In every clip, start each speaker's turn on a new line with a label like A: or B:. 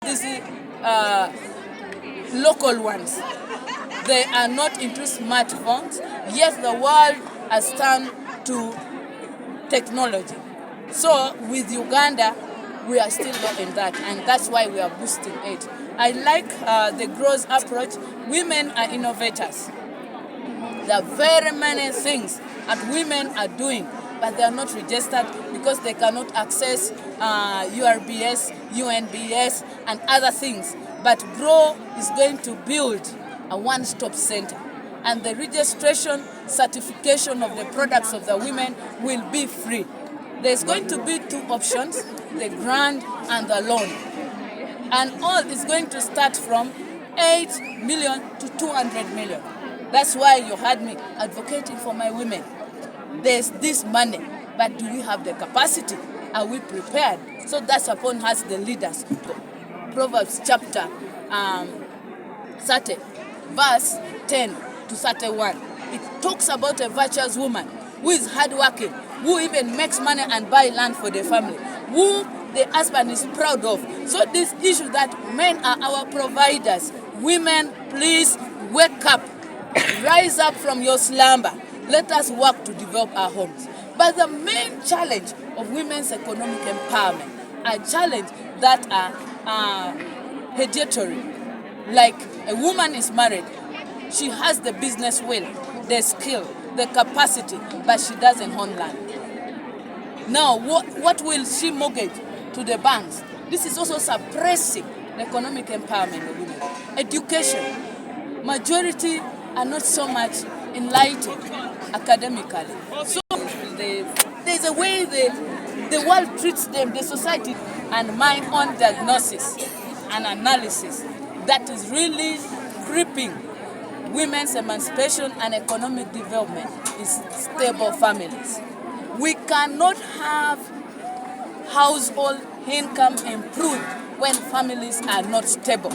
A: these local ones, they are not into smartphones. Yes, the world has turned to technology. So with Uganda, we are still not in that, and that's why we are boosting it. I like the growth approach. Women are innovators. There are very many things that women are doing, but they are not registered because they cannot access URBS, UNBS, and other things. But GROW is going to build a one-stop center, and the registration, certification of the products of the women will be free. There's going to be two options, the grant and the loan. And all is going to start from 8 million to 200 million. That's why you heard me advocating for my women. There's this money, but do we have the capacity? Are we prepared? So that's upon us, the leaders. Proverbs chapter 30, verse 10 to 31. It talks about a virtuous woman who is hardworking, who even makes money and buy land for the family, who the husband is proud of. So this issue that men are our providers, women, please wake up, rise up from your slumber. Let us work to develop our homes. But the main challenge of women's economic empowerment are challenges that are hereditary. Like a woman is married, she has the business will, the skill, the capacity, but she doesn't own land. Now, what will she mortgage to the banks? This is also suppressing the economic empowerment of women. Education. Majority are not so much enlightened academically. So there's a way the world treats them, the society, and my own diagnosis and analysis that is really gripping women's emancipation and economic development is stable families. We cannot have household income improved when families are not stable,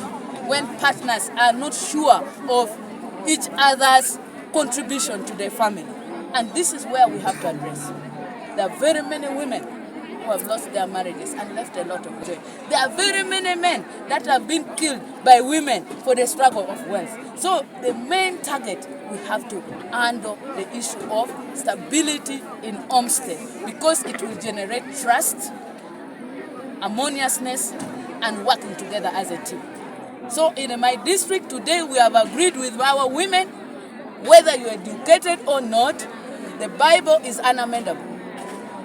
A: when partners are not sure of each other's contribution to their family. And this is where we have to address. There are very many women who have lost their marriages and left a lot of joy. There are very many men that have been killed by women for the struggle of wealth. So the main target, we have to handle the issue of stability in homestead, because it will generate trust, harmoniousness, and working together as a team. So in my district today, we have agreed with our women, whether you're educated or not, the Bible is unamendable.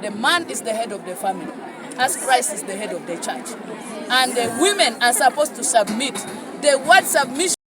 A: The man is the head of the family, as Christ is the head of the church. And the women are supposed to submit. The word submission